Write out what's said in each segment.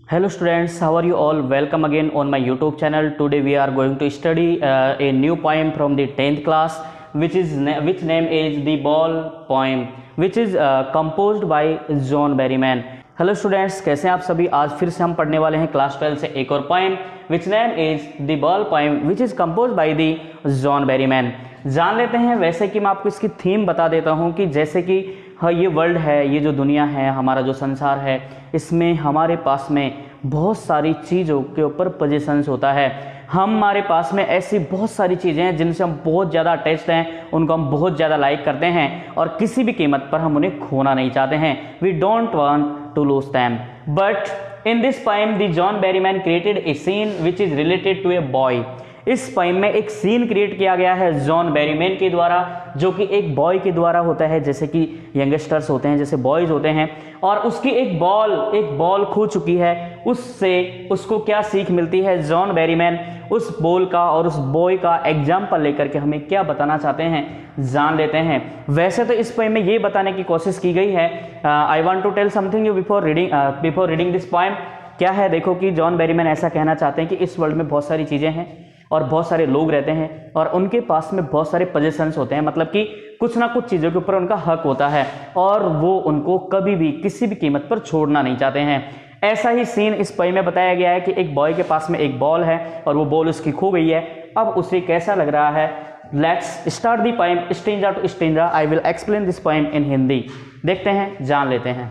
Hello students, how are you all? Welcome again on my YouTube channel. Today we are going to study a new poem from the 10th class, which name is The Ball Poem, which is composed by John Berryman. Hello students, कैसे हैं आप सभी। आज फिर से हम पढ़ने वाले हैं क्लास 12 से एक और poem which name is the ball poem which is composed by the John Berryman. जान लेते हैं। वैसे कि मैं आपको इसकी थीम बता देता हूं कि जैसे कि ये वर्ल्ड है, ये जो दुनिया है, हमारा जो संसार है, इसमें हमारे पास में बहुत सारी चीज़ों के ऊपर पोजीशंस होता है। हमारे पास में ऐसी बहुत सारी चीज़ें हैं जिनसे हम बहुत ज़्यादा अटैच्ड हैं, उनको हम बहुत ज़्यादा लाइक करते हैं और किसी भी कीमत पर हम उन्हें खोना नहीं चाहते हैं। We don't want to lose them. But in this poem, the John Berryman created a scene which is related to a boy. इस पोएम में एक सीन क्रिएट किया गया है जॉन बेरीमैन के द्वारा, जो कि एक बॉय के द्वारा होता है। जैसे कि यंगस्टर्स होते हैं, जैसे बॉयज होते हैं, और उसकी एक बॉल खो चुकी है। उससे उसको क्या सीख मिलती है, जॉन बेरीमैन उस बॉल का और उस बॉय का एग्जाम्पल लेकर के हमें क्या बताना चाहते हैं, जान लेते हैं। वैसे तो इस पोएम में ये बताने की कोशिश की गई है, I want to tell something you before reading this poem. क्या है, देखो कि जॉन बेरीमैन ऐसा कहना चाहते हैं कि इस वर्ल्ड में बहुत सारी चीज़ें हैं और बहुत सारे लोग रहते हैं और उनके पास में बहुत सारे पोजीशंस होते हैं, मतलब कि कुछ ना कुछ चीज़ों के ऊपर उनका हक होता है और वो उनको कभी भी किसी भी कीमत पर छोड़ना नहीं चाहते हैं। ऐसा ही सीन इस पोएम में बताया गया है कि एक बॉय के पास में एक बॉल है और वो बॉल उसकी खो गई है। अब उसे कैसा लग रहा है। Let's start the poem stranger to stranger. I will explain this poem in Hindi. देखते हैं, जान लेते हैं।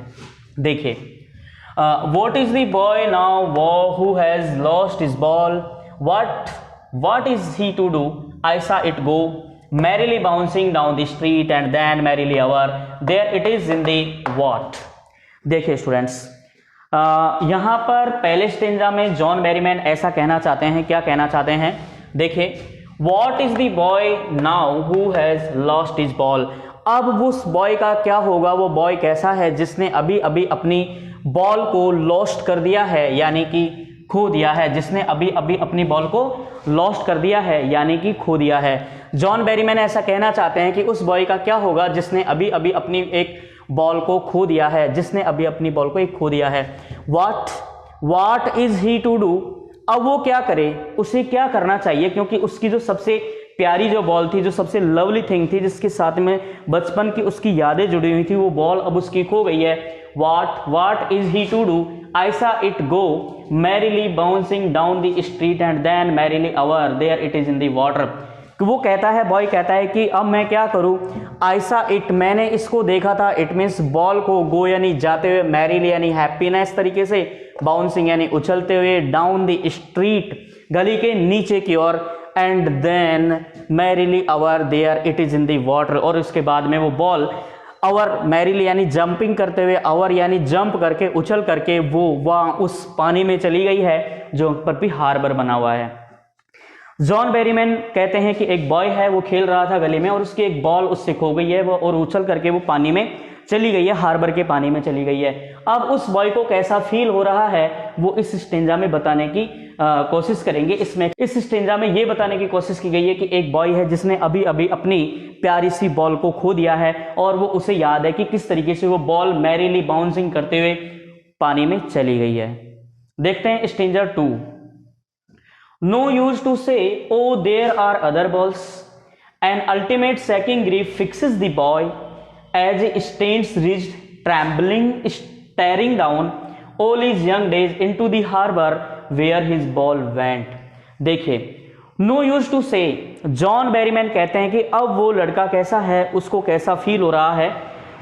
देखिए, what is the boy now who has lost his ball, What is he to do? I saw it go, merrily bouncing down the street and then merrily over, there it is in the what. देखिए students, यहाँ पर पहले stanza में John Berryman ऐसा कहना चाहते हैं। क्या कहना चाहते हैं, देखिए, What is the boy now who has lost his ball? अब उस बॉय का क्या होगा। वो बॉय कैसा है जिसने अभी अभी अपनी बॉल को लॉस्ट कर दिया है, यानी कि खो दिया है। जिसने अभी अभी अपनी बॉल को लॉस्ट कर दिया है, यानी कि खो दिया है। जॉन बेरीमैन ऐसा कहना चाहते हैं कि उस बॉय का क्या होगा जिसने अभी अभी अपनी एक बॉल को खो दिया है, जिसने अभी अपनी बॉल को एक खो दिया है। What is he to do. अब वो क्या करे, उसे क्या करना चाहिए, क्योंकि उसकी जो सबसे प्यारी जो बॉल थी, जो सबसे लवली थिंग थी, जिसके साथ में बचपन की उसकी यादें जुड़ी हुई थी, वो बॉल अब उसकी खो गई है। What is he to do. I saw it go merrily bouncing down the street and then merrily over, there it is in the water. वो कहता है, बॉय कहता है कि अब मैं क्या करूं। I saw it, मैंने इसको देखा था। इट मीन्स बॉल को, गो यानी जाते हुए, मैरिली यानी हैप्पीनेस तरीके से, बाउंसिंग यानी उछलते हुए, डाउन द स्ट्रीट गली के नीचे की ओर, and then merrily over, there it is in the water, और उसके बाद में वो बॉल अवर मैरिली यानी जंपिंग करते हुए, अवर यानी जंप करके, उछल करके वो वहाँ उस पानी में चली गई है जो पर भी हार्बर बना हुआ है। जॉन बेरीमैन कहते हैं कि एक बॉय है, वो खेल रहा था गली में और उसकी एक बॉल उससे खो गई है, वो और उछल करके वो पानी में चली गई है, हार्बर के पानी में चली गई है। अब उस बॉय को कैसा फील हो रहा है वो इस स्टेंजा में बताने की कोशिश करेंगे। इस स्टेंजा में ये बताने की कोशिश की गई है कि एक बॉय है जिसने अभी अभी अपनी प्यारी सी बॉल को खो दिया है और वो उसे याद है कि किस तरीके से वो बॉल मैरीली बाउंसिंग करते हुए पानी में चली गई है। देखते हैं stanza 2। No use to say O there are other balls, an ultimate shaking grief fixes the boy as he stands rigid, trembling, staring down all his young days into the harbor where his ball went. देखिए, no use to से, John Berryman कहते हैं कि अब वो लड़का कैसा है, उसको कैसा फील हो रहा है।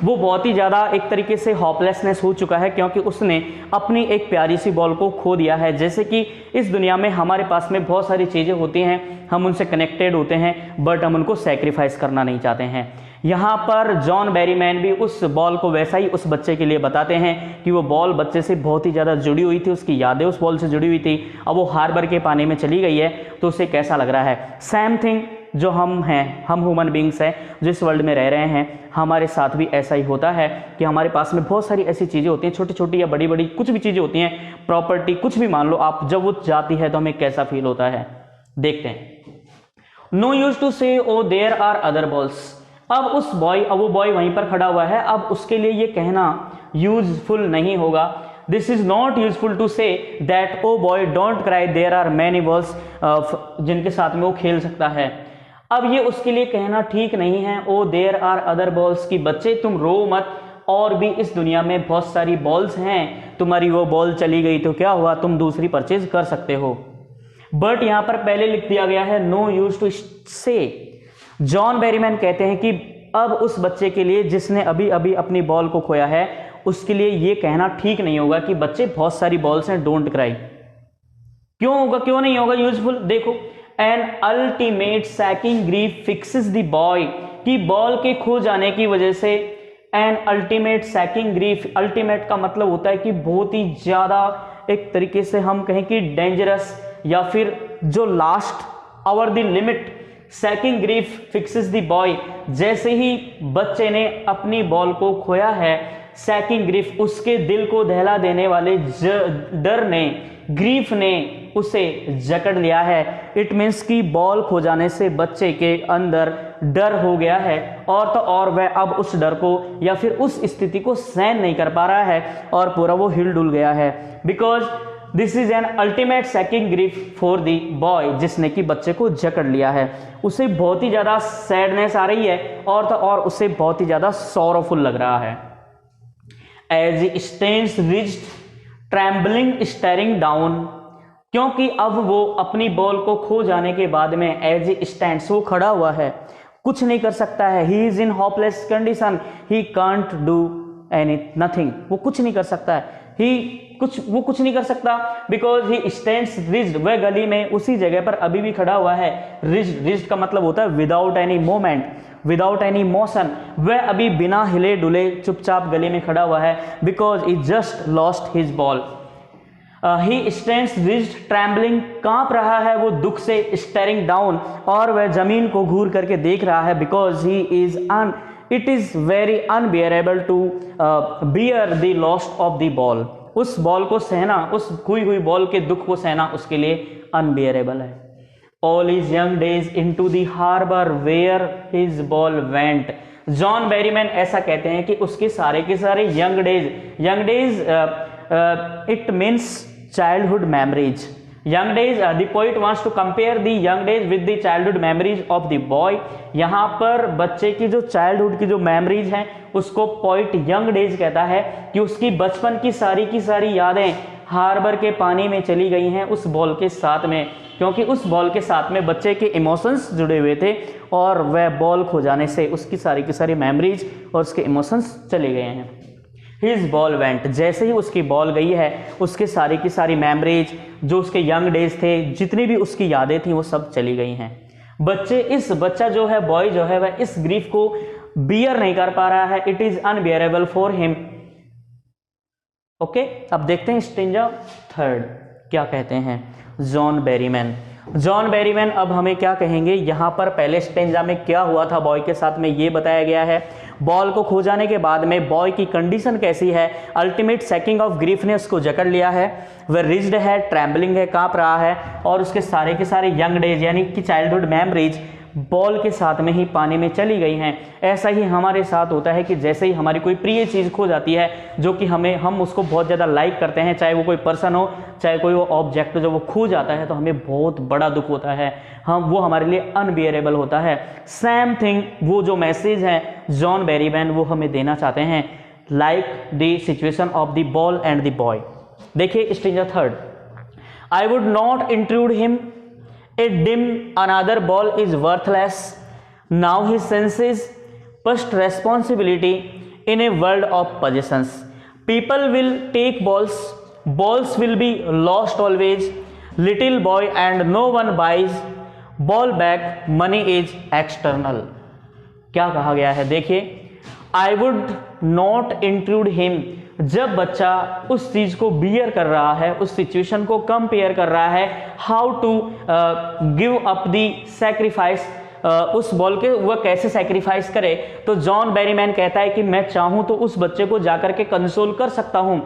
वो बहुत ही ज़्यादा एक तरीके से होपलेसनेस हो चुका है, क्योंकि उसने अपनी एक प्यारी सी बॉल को खो दिया है। जैसे कि इस दुनिया में हमारे पास में बहुत सारी चीज़ें होती हैं, हम उनसे कनेक्टेड होते हैं, बट हम उनको सेक्रीफाइस करना नहीं चाहते हैं। यहाँ पर जॉन बेरीमैन भी उस बॉल को वैसा ही उस बच्चे के लिए बताते हैं कि वो बॉल बच्चे से बहुत ही ज़्यादा जुड़ी हुई थी, उसकी यादें उस बॉल से जुड़ी हुई थी। अब वो हार्बर के पानी में चली गई है तो उसे कैसा लग रहा है। सेम थिंग जो हम हैं, हम ह्यूमन बींग्स हैं जो इस वर्ल्ड में रह रहे हैं, हमारे साथ भी ऐसा ही होता है कि हमारे पास में बहुत सारी ऐसी चीज़ें होती हैं, छोटी छोटी या बड़ी बड़ी कुछ भी चीज़ें होती हैं, प्रॉपर्टी कुछ भी मान लो आप, जब वो जाती है तो हमें कैसा फील होता है। देखते हैं। No use to say O there are other balls. अब वो बॉय वहीं पर खड़ा हुआ है, अब उसके लिए ये कहना यूजफुल नहीं होगा। This is not useful to say that oh boy don't cry, there are many balls जिनके साथ में वो खेल सकता है। अब ये उसके लिए कहना ठीक नहीं है, ओ देयर आर अदर बॉल्स, की बच्चे तुम रो मत, और भी इस दुनिया में बहुत सारी बॉल्स हैं, तुम्हारी वो बॉल चली गई तो क्या हुआ, तुम दूसरी परचेज कर सकते हो। बट यहां पर पहले लिख दिया गया है नो यूज टू से। जॉन बेरीमैन कहते हैं कि अब उस बच्चे के लिए जिसने अभी अभी अपनी बॉल को खोया है, उसके लिए ये कहना ठीक नहीं होगा कि बच्चे बहुत सारी बॉल्स हैं, डोंट क्राई। क्यों होगा, क्यों नहीं होगा यूजफुल, देखो, N ultimate shaking grief fixes the boy, कि बॉल के खो जाने की वजह से N ultimate shaking grief, ultimate का मतलब होता है कि बहुत ही ज्यादा, एक तरीके से हम कहें कि डेंजरस, या फिर जो last over the limit, sacking grief fixes the boy, जैसे ही बच्चे ने अपनी बॉल को खोया है, सैकिंग ग्रीफ, उसके दिल को दहला देने वाले डर ने, ग्रीफ ने उसे जकड़ लिया है। इट मीन्स कि बॉल खो जाने से बच्चे के अंदर डर हो गया है, और तो और वह अब उस डर को या फिर उस स्थिति को सहन नहीं कर पा रहा है और पूरा वो हिल डुल गया है। Because this is an ultimate shaking grief for the boy, जिसने कि बच्चे को जकड़ लिया है। उसे बहुत ही ज्यादा सैडनेस आ रही है, और तो और उसे बहुत ही ज्यादा सॉरोफुल लग रहा है। As he stands rigid trembling staring down, क्योंकि अब वो अपनी बॉल को खो जाने के बाद में एज ही स्टैंड्स, वो खड़ा हुआ है, कुछ नहीं कर सकता है। He is in hopeless condition, he can't do any nothing, वो कुछ नहीं कर सकता है, वो कुछ नहीं कर सकता। बिकॉज ही स्टैंड्स रिज्ड, वह गली में उसी जगह पर अभी भी खड़ा हुआ है। रिज्ड का मतलब होता है without any moment, without any motion, वह अभी बिना हिले डुले चुपचाप गली में खड़ा हुआ है। Because he just lost his ball. He stands rigid trembling, कांप रहा है वो दुख से, स्टेरिंग डाउन, और वह जमीन को घूर करके देख रहा है। Because he is it is very unbearable to bear the loss of the ball, उस बॉल को सहना, उस खोई हुई बॉल के दुख को सहना उसके लिए अनबियरेबल है। All his young days into the harbour where his ball went, John Berryman ऐसा कहते हैं कि उसके सारे के सारे young days it means childhood memories. Young days, the poet wants to compare the young days with the childhood memories of the boy. यहाँ पर बच्चे की जो चाइल्डहुड की जो मेमोरीज हैं उसको पोइट यंग डेज कहता है कि उसकी बचपन की सारी यादें हार्बर के पानी में चली गई हैं उस बॉल के साथ में, क्योंकि उस बॉल के साथ में बच्चे के इमोशंस जुड़े हुए थे, और वह बॉल खो जाने से उसकी सारी मेमोरीज और उसके इमोशंस चले गए हैं। हिज बॉल वेंट, जैसे ही उसकी बॉल गई है उसके सारी मेमोरीज, जो उसके यंग डेज थे, जितनी भी उसकी यादें थी वो सब चली गई हैं। बच्चा जो है, बॉय जो है, वह इस ग्रीफ को बियर नहीं कर पा रहा है। It is unbearable for him. Okay, अब देखते हैं स्टेंजा थर्ड क्या कहते हैं जॉन बेरीमैन अब हमें क्या कहेंगे। यहां पर पहले स्टेंजा में क्या हुआ था बॉय के साथ में ये बताया गया है। बॉल को खो जाने के बाद में बॉय की कंडीशन कैसी है, अल्टीमेट सैकिंग ऑफ ग्रीफ ने उसको जकड़ लिया है, वह रिज्ड है, ट्रैम्बलिंग है, कांप रहा है, और उसके सारे के सारे यंग डेज यानी कि चाइल्डहुड मेमोरीज बॉल के साथ में ही पानी में चली गई हैं। ऐसा ही हमारे साथ होता है कि जैसे ही हमारी कोई प्रिय चीज़ खो जाती है, जो कि हम उसको बहुत ज़्यादा लाइक करते हैं, चाहे वो कोई पर्सन हो, चाहे कोई वो ऑब्जेक्ट हो, जब वो खो जाता है तो हमें बहुत बड़ा दुख होता है, वो हमारे लिए अनबियरेबल होता है। सेम थिंग, वो जो मैसेज है जॉन बेरीमैन वो हमें देना चाहते हैं, like the situation of the ball and the boy. देखिए stanza third, I would not intrude him, a dim another ball is worthless, now his senses pushed responsibility in a world of possessions, people will take balls will be lost always, little boy and no one buys ball back, money is external। क्या कहा गया है देखिए, I would not intrude him, जब बच्चा उस चीज को बियर कर रहा है, उस सिचुएशन को कंपेयर कर रहा है, how to give up the sacrifice, उस बॉल के वह कैसे सैक्रिफाइस करे, तो जॉन बेरीमैन कहता है कि मैं चाहूं तो उस बच्चे को जाकर के कंसोल कर सकता हूं,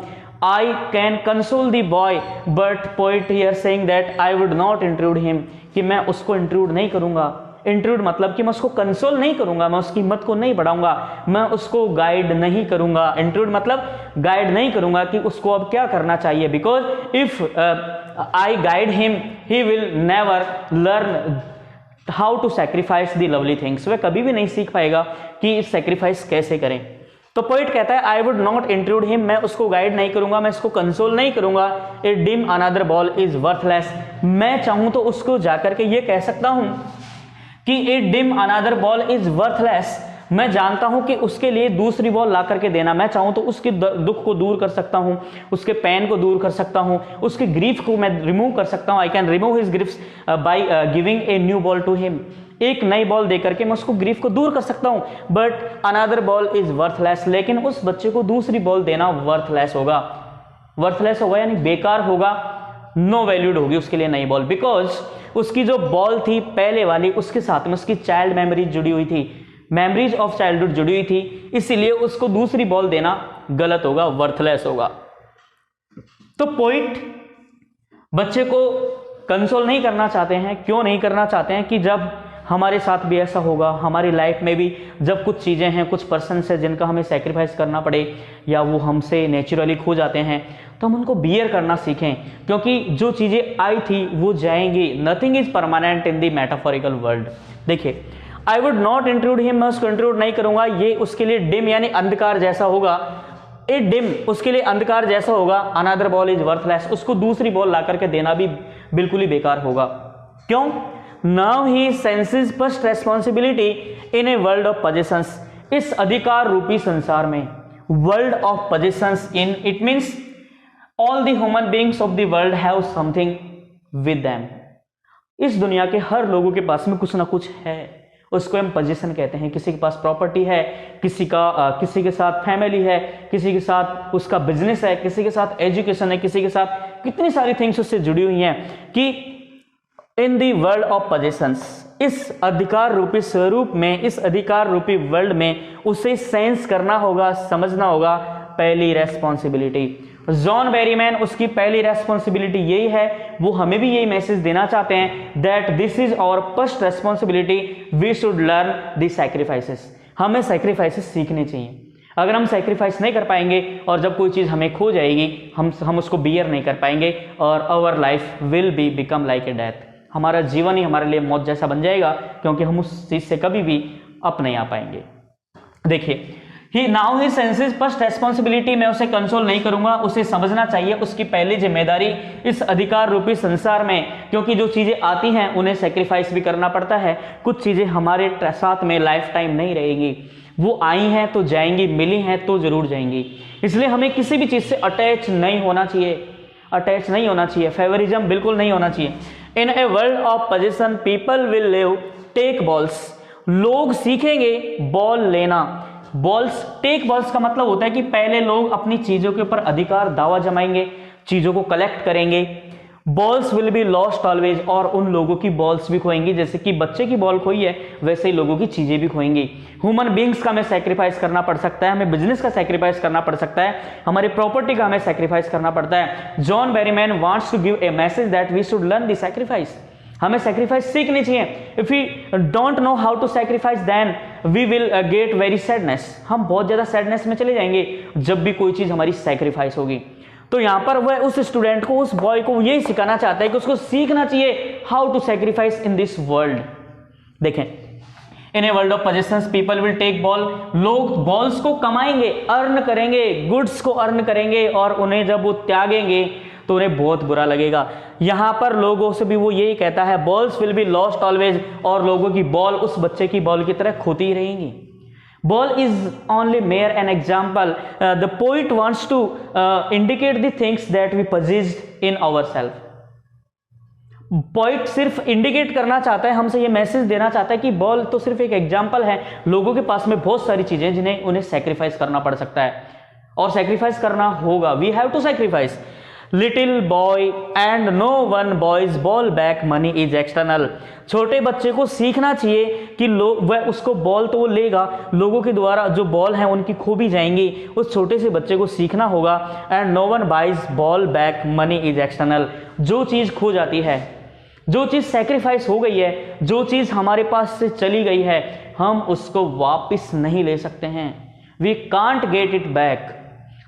I can console the boy, but poet here saying that I would not intrude him, कि मैं उसको इंट्रूड नहीं करूंगा, इंट्रूड मतलब कि मैं उसको कंसोल नहीं करूंगा, मैं उसकी हिम्मत को नहीं बढ़ाऊंगा, मैं उसको गाइड नहीं करूंगा। इंट्रूड मतलब गाइड नहीं करूंगा कि उसको अब क्या करना चाहिए, because if I guide him he will never learn how to sacrifice the lovely things. वह कभी भी नहीं सीख पाएगा कि सैक्रिफाइस कैसे करें। तो पोइट कहता है आई वुड नॉट इंट्रूड हिम, मैं उसको गाइड नहीं करूंगा, मैं इसको कंसोल नहीं करूंगा। A dim another ball is worthless, मैं चाहूं तो उसको जाकर के ये कह सकता हूं कि a dim another ball is worthless, मैं जानता हूं कि उसके लिए दूसरी बॉल ला करके देना, मैं चाहूं तो उसके दुख को दूर कर सकता हूं, उसके पेन को दूर कर सकता हूं, उसके ग्रीफ को मैं रिमूव कर सकता हूं। I can remove his griefs by giving a new ball to him, एक नई बॉल देकर के मैं उसको ग्रीफ को दूर कर सकता हूं। But another ball is worthless, लेकिन उस बच्चे को दूसरी बॉल देना वर्थलेस होगा। वर्थलेस होगा यानी बेकार होगा, नो वैल्यूड होगी उसके लिए नई बॉल, बिकॉज उसकी जो बॉल थी पहले वाली उसके साथ में उसकी चाइल्ड मेमोरीज जुड़ी हुई थी, मेमोरीज ऑफ चाइल्डहुड जुड़ी हुई थी, इसीलिए उसको दूसरी बॉल देना गलत होगा, वर्थलेस होगा। तो पोइट बच्चे को कंसोल नहीं करना चाहते हैं। क्यों नहीं करना चाहते हैं कि जब हमारे साथ भी ऐसा होगा, हमारी लाइफ में भी जब कुछ चीज़ें हैं, कुछ पर्सन है जिनका हमें सेक्रीफाइस करना पड़े या वो हमसे नेचुरली खो जाते हैं, तो हम उनको बियर करना सीखें, क्योंकि जो चीज़ें आई थी वो जाएंगी। Nothing is permanent in the metaphorical world. देखिए, I would not intrude him, मैं उसको इंट्रूड नहीं करूंगा, ये उसके लिए डिम यानी अंधकार जैसा होगा। ए डिम उसके लिए अंधकार जैसा होगा। अनदर बॉल इज वर्थलेस, उसको दूसरी बॉल ला करके देना भी बिल्कुल ही बेकार होगा। क्यों? Now he senses first responsibility in a world of possessions, इस अधिकार रूपी संसार में, world of possessions in it means all the human beings of the world have something with them. इस दुनिया के हर लोगों के पास में कुछ ना कुछ है, उसको हम पोजीशन कहते हैं। किसी के पास प्रॉपर्टी है, किसी के साथ फैमिली है, किसी के साथ उसका बिजनेस है, किसी के साथ एजुकेशन है, किसी के साथ कितनी सारी थिंग्स उससे जुड़ी हुई हैं कि इन दी वर्ल्ड ऑफ पोजेशंस, इस अधिकार रूपी स्वरूप में, इस अधिकार रूपी वर्ल्ड में उसे सेंस करना होगा, समझना होगा। पहली रेस्पॉन्सिबिलिटी, जॉन बेरीमैन उसकी पहली रेस्पॉन्सिबिलिटी यही है, वो हमें भी यही मैसेज देना चाहते हैं that this is our first responsibility, we should learn the sacrifices. हमें सैक्रिफाइसेस सीखने चाहिए। अगर हम सैक्रिफाइस नहीं कर पाएंगे और जब कोई चीज़ हमें खो जाएगी, हम उसको बियर नहीं कर पाएंगे और our life will be become like a death, हमारा जीवन ही हमारे लिए मौत जैसा बन जाएगा, क्योंकि हम उस चीज़ से कभी भी अप नहीं आ पाएंगे। देखिए, he now he senses first responsibility, मैं उसे कंसोल नहीं करूंगा, उसे समझना चाहिए उसकी पहली जिम्मेदारी इस अधिकार रूपी संसार में, क्योंकि जो चीजें आती हैं उन्हें सेक्रीफाइस भी करना पड़ता है। कुछ चीजें हमारे साथ में लाइफ टाइम नहीं रहेगी, वो आई हैं तो जाएंगी, मिली हैं तो जरूर जाएंगी। इसलिए हमें किसी भी चीज से अटैच नहीं होना चाहिए, फेवरिज्म बिल्कुल नहीं होना चाहिए। In a world of position people will live take balls, लोग सीखेंगे बॉल लेना। बॉल्स, टेक बॉल्स का मतलब होता है कि पहले लोग अपनी चीजों के ऊपर अधिकार दावा जमाएंगे, चीजों को कलेक्ट करेंगे। Balls will be lost always, और उन लोगों की बॉल्स भी खोएंगी, जैसे कि बच्चे की बॉल खोई है वैसे ही लोगों की चीजें भी खोएंगी। ह्यूमन बींग्स का हमें सेक्रीफाइस करना पड़ सकता है, हमें बिजनेस का सेक्रीफाइस करना पड़ सकता है, हमारी प्रॉपर्टी का हमें सेक्रीफाइस करना पड़ता है। John Berryman wants to give a message that we should learn the sacrifice, हमें सैक्रिफाइस सीखनी चाहिए। If we don't know how to sacrifice then we will get very sadness, हम बहुत ज्यादा सैडनेस में चले जाएंगे जब भी कोई चीज हमारी सैक्रिफाइस होगी। तो यहां पर वह उस स्टूडेंट को, उस बॉय को यही सिखाना चाहता है कि उसको सीखना चाहिए how to sacrifice in this world. देखें, in a world of possessions people will take ball, लोग बॉल्स को कमाएंगे, अर्न करेंगे, गुड्स को अर्न करेंगे, और उन्हें जब वो त्यागेंगे तो उन्हें बहुत बुरा लगेगा। यहां पर लोगों से भी वो यही कहता है, balls will be lost always, और लोगों की बॉल उस बच्चे की बॉल की तरह खोती ही रहेंगी। Ball is only mere an example, the poet wants to indicate the things that we possessed in our self. Point सिर्फ इंडिकेट करना चाहता है, हमसे ये मैसेज देना चाहता है कि बॉल तो सिर्फ एक एग्जाम्पल है, लोगों के पास में बहुत सारी चीजें जिन्हें उन्हें सैक्रिफाइस करना पड़ सकता है, और सैक्रिफाइस करना होगा। We have to sacrifice. Little boy and no one buys ball back money is external, छोटे बच्चे को सीखना चाहिए कि वह उसको बॉल तो वो लेगा, लोगों के द्वारा जो बॉल है उनकी खो भी जाएंगी, उस छोटे से बच्चे को सीखना होगा। And no one buys ball back money is external, जो चीज खो जाती है, जो चीज़ सेक्रीफाइस हो गई है, जो चीज़ हमारे पास से चली गई है, हम उसको वापस नहीं ले सकते हैं। We can't get it back.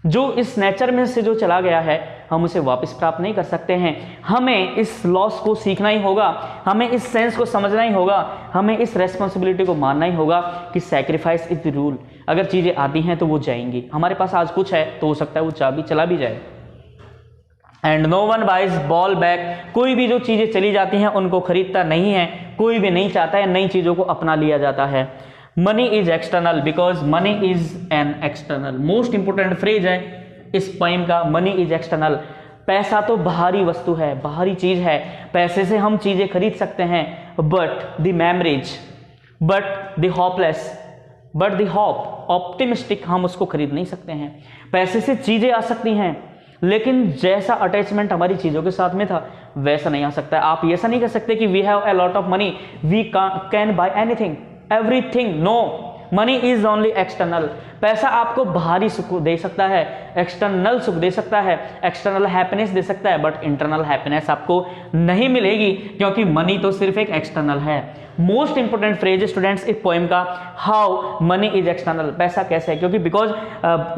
जो इस नेचर में से जो चला गया है, हम उसे वापस प्राप्त नहीं कर सकते हैं। हमें इस लॉस को सीखना ही होगा, हमें इस सेंस को समझना ही होगा, हमें इस रेस्पॉन्सिबिलिटी को मानना ही होगा कि सैक्रिफाइस इज द रूल। अगर चीज़ें आती हैं तो वो जाएंगी। हमारे पास आज कुछ है तो हो सकता है वो चाबी चला भी जाए। And no one buys ball back. कोई भी जो चीज़ें चली जाती हैं उनको खरीदता नहीं है, कोई भी नहीं चाहता है नई चीज़ों को अपना लिया जाता है। Money is external because money is an external. Most important phrase है इस पोएम का, मनी इज एक्सटर्नल। पैसा तो बाहरी वस्तु है, बाहरी चीज है, पैसे से हम चीजें खरीद सकते हैं, but the memories, but the hopeless, but the hope optimistic, हम उसको खरीद नहीं सकते हैं। पैसे से चीजें आ सकती हैं, लेकिन जैसा अटैचमेंट हमारी चीजों के साथ में था वैसा नहीं आ सकता है। आप ऐसा नहीं कर सकते कि we have a lot of money, we can buy anything everything. No, money is only external. पैसा आपको बाहरी सुख दे सकता है, एक्सटर्नल सुख दे सकता है, एक्सटर्नल हैप्पीनेस दे सकता है, बट इंटरनल हैप्पीनेस आपको नहीं मिलेगी, क्योंकि मनी तो सिर्फ एक एक्सटर्नल है। मोस्ट इंपोर्टेंट फ्रेज स्टूडेंट्स इस पोएम का, हाउ मनी इज एक्सटर्नल। पैसा कैसे है? क्योंकि because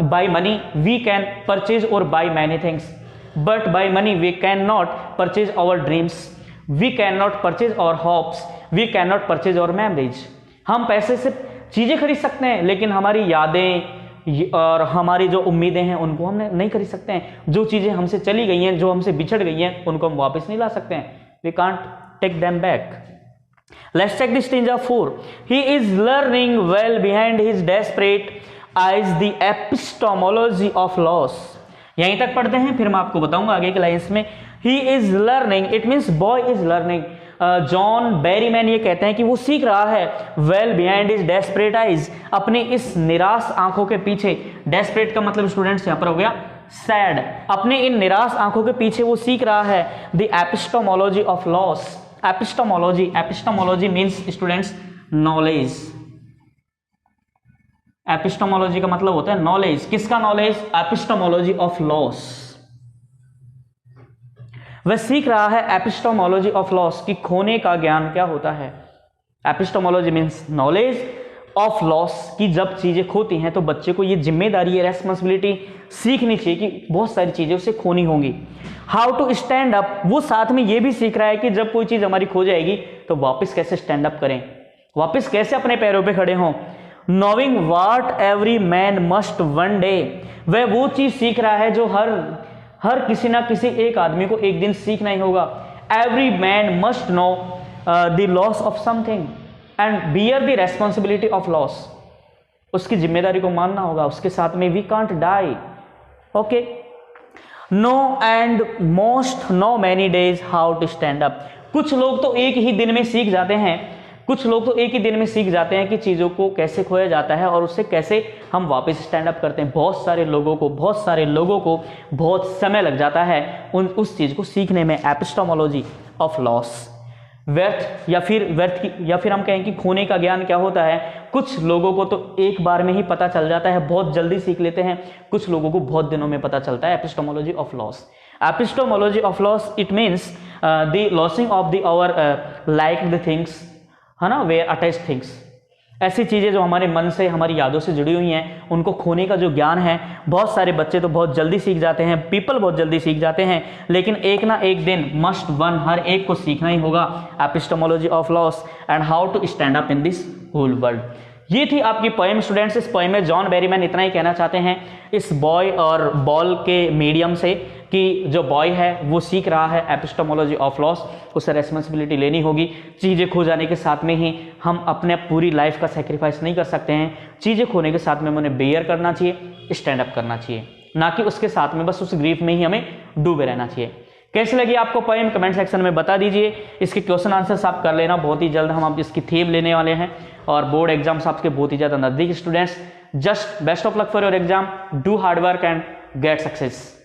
by money we can purchase और buy many things, but by money we can not purchase our dreams, we can not purchase our hopes, we can not purchase our memories. हम पैसे से चीजें खरीद सकते हैं, लेकिन हमारी यादें और हमारी जो उम्मीदें हैं उनको हम नहीं खरीद सकते हैं। जो चीजें हमसे चली गई हैं, जो हमसे बिछड़ गई हैं, उनको हम वापस नहीं ला सकते हैं। We can't take them back. Let's check the stanza 4। He is learning well behind his desperate eyes the epistemology of loss. यहीं तक पढ़ते हैं, फिर मैं आपको बताऊंगा आगे के लाइन्स में। ही is learning, it means boy is learning. John Berryman ये कहते हैं कि वो सीख रहा है well behind his desperate eyes, अपनी इस निराश आंखों के पीछे। डेस्परेट का मतलब स्टूडेंट्स यहां पर हो गया सैड। अपने इन निराश आंखों के पीछे वो सीख रहा है the epistemology of loss. Epistemology, epistemology means students knowledge. Epistemology का मतलब होता है नॉलेज। किसका नॉलेज? Epistemology of loss. वह सीख रहा है एपिस्टोमोलॉजी ऑफ लॉस, कि खोने का ज्ञान क्या होता है। Epistemology means knowledge of loss, कि जब चीजें खोती हैं तो बच्चे को ये जिम्मेदारी, रेस्पॉन्सिबिलिटी सीखनी चाहिए कि बहुत सारी चीजें उसे खोनी होंगी। हाउ टू स्टैंड अप, वो साथ में ये भी सीख रहा है कि जब कोई चीज हमारी खो जाएगी तो वापस कैसे स्टैंड अप करें, वापस कैसे अपने पैरों पे खड़े हों। Knowing what every man must one day, वह वो चीज सीख रहा है जो हर किसी ना किसी एक आदमी को एक दिन सीखना ही होगा। Every man must know the loss of something and bear the responsibility of loss. उसकी जिम्मेदारी को मानना होगा, उसके साथ में we can't die. Okay, know and most know many days how to stand up. कुछ लोग तो एक ही दिन में सीख जाते हैं, कुछ लोग तो एक ही दिन में सीख जाते हैं कि चीज़ों को कैसे खोया जाता है और उससे कैसे हम वापस स्टैंड अप करते हैं। बहुत सारे लोगों को बहुत समय लग जाता है उस चीज़ को सीखने में। एपिस्टोमोलॉजी ऑफ लॉस, व्यर्थ या फिर हम कहें कि खोने का ज्ञान क्या होता है। कुछ लोगों को तो एक बार में ही पता चल जाता है, बहुत जल्दी सीख लेते हैं, कुछ लोगों को बहुत दिनों में पता चलता है। Epistemology of loss, epistemology of loss it means the losing of the our like the things, है ना, वे अटैच थिंग्स। ऐसी चीज़ें जो हमारे मन से, हमारी यादों से जुड़ी हुई हैं, उनको खोने का जो ज्ञान है, बहुत सारे बच्चे तो बहुत जल्दी सीख जाते हैं, पीपल बहुत जल्दी सीख जाते हैं, लेकिन एक ना एक दिन मस्ट वन, हर एक को सीखना ही होगा epistemology of loss and how to stand up in this whole world. ये थी आपकी पोएम स्टूडेंट्स। इस पोएम में जॉन बेरीमैन इतना ही कहना चाहते हैं इस बॉय और बॉल के मीडियम से, कि जो बॉय है वो सीख रहा है एपिस्टोमोलॉजी ऑफ लॉस, उसे रेस्पॉन्सिबिलिटी लेनी होगी। चीज़ें खो जाने के साथ में ही हम अपने पूरी लाइफ का सेक्रीफाइस नहीं कर सकते हैं। चीज़ें खोने के साथ में हमें उन्हें बेयर करना चाहिए, स्टैंड अप करना चाहिए, ना कि उसके साथ में बस उस ग्रीफ में ही हमें डूबे रहना चाहिए। कैसी लगी आपको पोएम? कमेंट सेक्शन में बता दीजिए। इसके क्वेश्चन आंसर्स आप कर लेना, बहुत ही जल्द हम इसकी थीम लेने वाले हैं और बोर्ड एग्जाम्स आपके बहुत ही ज़्यादा नजदीक। Students, just best of luck for your exam, do hard work and get success.